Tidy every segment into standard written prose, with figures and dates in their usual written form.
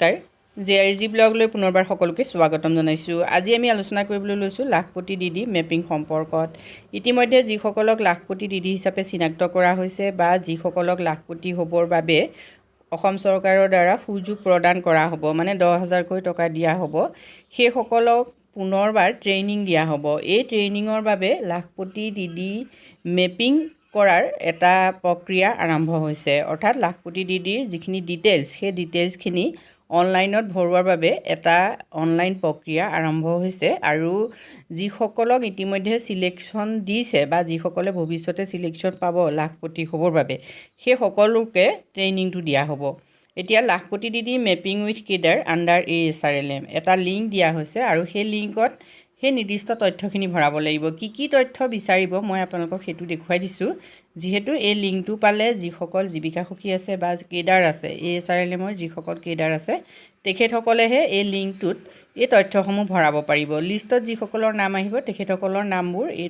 তাই জেআইজি ব্লগলৈ পুনৰবাৰ সকলোকে স্বাগতম জনাইছোঁ। আজি আমি আলোচনা কৰিবলৈ লৈছোঁ লাখপতি দিদি মেপিং সম্পৰ্কত। ইতিমধ্যে যিসকলক লাখপতি দিদি হিচাপে চিনাক্ত কৰা হৈছে বা যিসকলক লাখপতি হ'বৰ বাবে অসম চৰকাৰৰ দ্বাৰা সুযোগ প্ৰদান কৰা হ'ব, মানে 10,000কৈ টকা দিয়া হ'ব, সেইসকলক পুনৰবাৰ ট্ৰেইনিং দিয়া হ'ব। এই ট্ৰেইনিঙৰ বাবে লাখপতি দিদি মেপিং কৰাৰ এটা প্ৰক্ৰিয়া আৰম্ভ হৈছে। অৰ্থাৎ লাখপতি দিদিৰ যিখিনি ডিটেইলছ, সেই ডিটেইলছখিনি অনলাইনত ভৰোৱাৰ বাবে এটা অনলাইন প্ৰক্ৰিয়া আৰম্ভ হৈছে। আৰু যিসকলক ইতিমধ্যে চিলেকশ্যন দিছে বা যিসকলে ভৱিষ্যতে চিলেকশ্যন পাব লাখপতি হ'বৰ বাবে, সেই সকলোকে ট্ৰেইনিংটো দিয়া হ'ব। এতিয়া লাখপতি Didi mapping with cadre under ASRLM এটা লিংক দিয়া হৈছে আৰু সেই লিংকত সেই নিৰ্দিষ্ট তথ্যখিনি ভৰাব লাগিব। কি তথ্য বিচাৰিব মই আপোনালোকক সেইটো দেখুৱাই দিছোঁ। যিহেতু এই লিংকটো পালে যিসকল জীৱিকা সখী আছে বা কেডাৰ আছে, ASRLMৰ যিসকল কেডাৰ আছে, তেখেতসকলেহে এই লিংকটোত এই তথ্যসমূহ ভৰাব পাৰিব। লিষ্টত যিসকলৰ নাম আহিব তেখেতসকলৰ নামবোৰ এই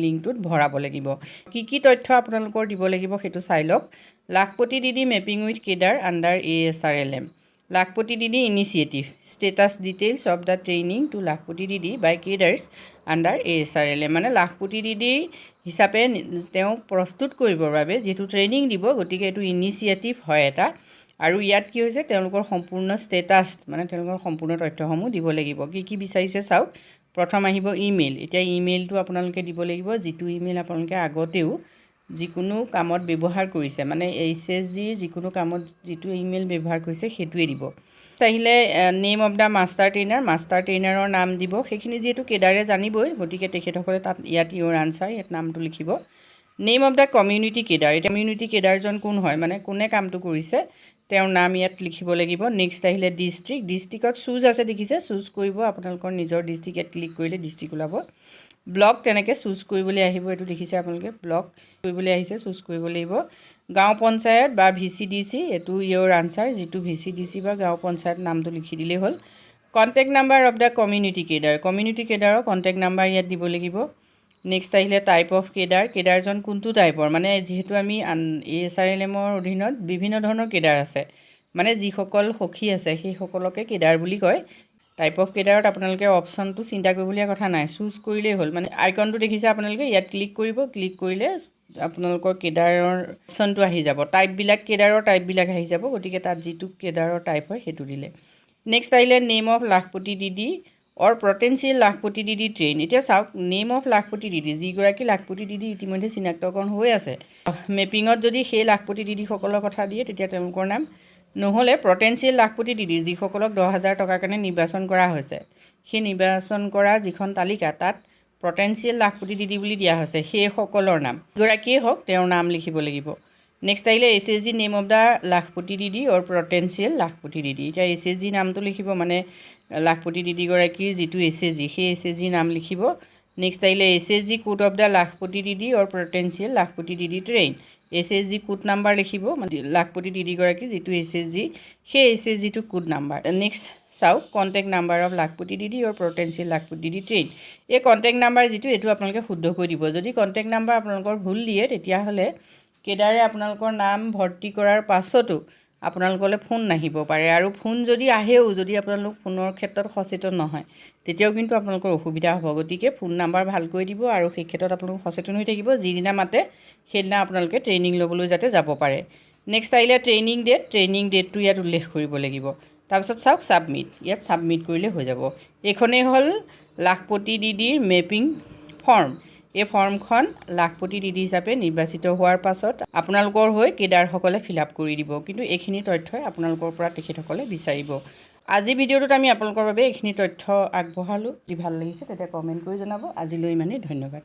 লিংকটোত ভৰাব লাগিব। কি তথ্য আপোনালোকৰ দিব লাগিব সেইটো চাই লওক। Lakhpati Didi mapping with cadre under ASRLM, Lakhpati Didi initiative, status details of the training to Lakhpati Didi by কেডাৰ্ছ under ASRLM, মানে লাখপতি দিদি হিচাপে তেওঁক প্ৰস্তুত কৰিবৰ বাবে যিহেতু ট্ৰেইনিং দিব, গতিকে এইটো ইনিচিয়েটিভ হয় এটা। আৰু ইয়াত কি হৈছে, তেওঁলোকৰ সম্পূৰ্ণ ষ্টেটাছ, মানে তেওঁলোকৰ সম্পূৰ্ণ তথ্যসমূহ দিব লাগিব। কি বিচাৰিছে চাওক। প্ৰথম আহিব ইমেইল। এতিয়া ইমেইলটো আপোনালোকে দিব লাগিব, যিটো ইমেইল আপোনালোকে আগতেও যিকোনো কামত ব্যৱহাৰ কৰিছে, মানে HSGৰ যিকোনো কামত যিটো ইমেইল ব্যৱহাৰ কৰিছে সেইটোৱে দিব। আহিলে নেম অফ দ্য মাষ্টাৰ ট্ৰেইনাৰৰ নাম দিব। সেইখিনি যিহেতু কেডাৰে জানিবই, গতিকে তেখেতসকলে তাত ইয়াত ইয়ৰ আনচাৰ, ইয়াত নামটো লিখিব। Name of the community cadre, এতিয়া কমিউনিটি কেডাৰজন কোন হয়, মানে কোনে কামটো কৰিছে, তেওঁৰ নাম ইয়াত লিখিব লাগিব। নেক্সট আহিলে ডিষ্ট্ৰিক্টত চুজ আছে, দেখিছে, চুজ কৰিব আপোনালোকৰ নিজৰ ডিষ্ট্ৰিক্ট। ইয়াত ক্লিক কৰিলে ডিষ্ট্ৰিক্ট ওলাব। ব্লক তেনেকৈ চুজ কৰিবলৈ আহিব, এইটো দেখিছে আপোনালোকে, ব্লক কৰিবলৈ আহিছে, চুজ কৰিব লাগিব। গাঁও পঞ্চায়ত বা VCDC, এইটো ইয়ৰ আনচাৰ, যিটো VCDC বা গাঁও পঞ্চায়ত নামটো লিখি দিলেই হ'ল। Contact number of the community কেডাৰৰ কণ্টেক্ট নাম্বাৰ ইয়াত দিব লাগিব। নেক্সট আহিলে টাইপ অফ কেডাৰজন কোনটো টাইপৰ, মানে যিহেতু আমি ASRLMৰ অধীনত বিভিন্ন ধৰণৰ কেডাৰ আছে, মানে যিসকল সখী আছে সেইসকলকে কেডাৰ বুলি কয়। টাইপ অফ কেডাৰত আপোনালোকে অপশ্যনটো চিন্তা কৰিবলগীয়া কথা নাই, চুজ কৰিলেই হ'ল। মানে আইকনটো দেখিছে আপোনালোকে, ইয়াত ক্লিক কৰিব, ক্লিক কৰিলে আপোনালোকৰ কেডাৰৰ অপশ্যনটো আহি যাব। কেডাৰৰ টাইপবিলাক আহি যাব, গতিকে তাত যিটো কেডাৰৰ টাইপ হয় সেইটো দিলে। নেক্সট আহিলে নেম অফ লাখপতি দিদি অৰ পটেঞ্চিয়েল লাখপতি দিদি ট্ৰেইন। এতিয়া চাওক, নেম অফ লাখপতি দিদি, যিগৰাকী লাখপতি দিদি ইতিমধ্যে চিনাক্তকৰণ হৈ আছে মেপিঙত, যদি সেই লাখপতি দিদিসকলৰ কথা দিয়ে তেতিয়া তেওঁলোকৰ নাম, নহ'লে পটেঞ্চিয়েল লাখপতি দিদি যিসকলক 10,000 টকাৰ কাৰণে নিৰ্বাচন কৰা হৈছে, সেই নিৰ্বাচন কৰা যিখন তালিকা তাত পটেঞ্চিয়েল লাখপতি দিদি বুলি দিয়া হৈছে, সেইসকলৰ নাম, যিগৰাকীয়ে হওক তেওঁৰ নাম লিখিব লাগিব। নেক্সট আহিলে HSG নেম অফ দ্য লাখপতি দিদি অৰ পটেঞ্চিয়েল লাখপতি দিদি। এতিয়া HSG নামটো লিখিব, মানে লাখপতি দিদিগৰাকীৰ যিটো HSG, সেই HSG নাম লিখিব। নেক্সট আহিলে HSG কোড অফ দ্য লাখপতি দিদি অৰ পটেঞ্চিয়েল লাখপতি দিদি ট্ৰেইন, HSG কোড নাম্বাৰ লিখিব, মানে লাখপতি দিদিগৰাকী যিটো HSG, সেই HSGটো কোড নাম্বাৰ। নেক্সট চাওক, কণ্টেক্ট নাম্বাৰ অফ লাখপতি দিদি অৰ পটেঞ্চিয়েল লাখপতি দিদি ট্ৰেইন। এই কণ্টেক্ট নাম্বাৰ যিটো, এইটো আপোনালোকে শুদ্ধকৈ দিব। যদি কণ্টেক্ট নাম্বাৰ আপোনালোকৰ ভুল দিয়ে, তেতিয়াহ'লে কেডাৰে আপোনালোকৰ নাম ভৰ্তি কৰাৰ পাছতো আপোনালোকলৈ ফোন নাহিব পাৰে। আৰু ফোন যদি আহেও, যদি আপোনালোক ফোনৰ ক্ষেত্ৰত সচেতন নহয়, তেতিয়াও কিন্তু আপোনালোকৰ অসুবিধা হ'ব। গতিকে ফোন নাম্বাৰ ভালকৈ দিব আৰু সেই ক্ষেত্ৰত আপোনালোক সচেতন হৈ থাকিব। যিদিনা মাতে সেইদিনা আপোনালোকে ট্ৰেইনিং ল'বলৈ যাতে যাব পাৰে। নেক্সট আহিলে ট্ৰেইনিং ডেটটো ইয়াত উল্লেখ কৰিব লাগিব। তাৰপিছত চাওক ছাবমিট, ইয়াত ছাবমিট কৰিলে হৈ যাব। এইখনেই হ'ল লাখপতি দিদিৰ মেপিং ফৰ্ম। এই ফৰ্মখন লাখপতি দিদি হিচাপে নিৰ্বাচিত হোৱাৰ পাছত আপোনালোকৰ হৈ কেডাৰসকলে ফিল আপ কৰি দিব, কিন্তু এইখিনি তথ্যই আপোনালোকৰ পৰা তেখেতসকলে বিচাৰিব। আজি ভিডিঅ'টোত আমি আপোনালোকৰ বাবে এইখিনি তথ্য আগবঢ়ালোঁ। যদি ভাল লাগিছে তেতিয়া কমেণ্ট কৰি জনাব। আজিলৈ ইমানেই, ধন্যবাদ।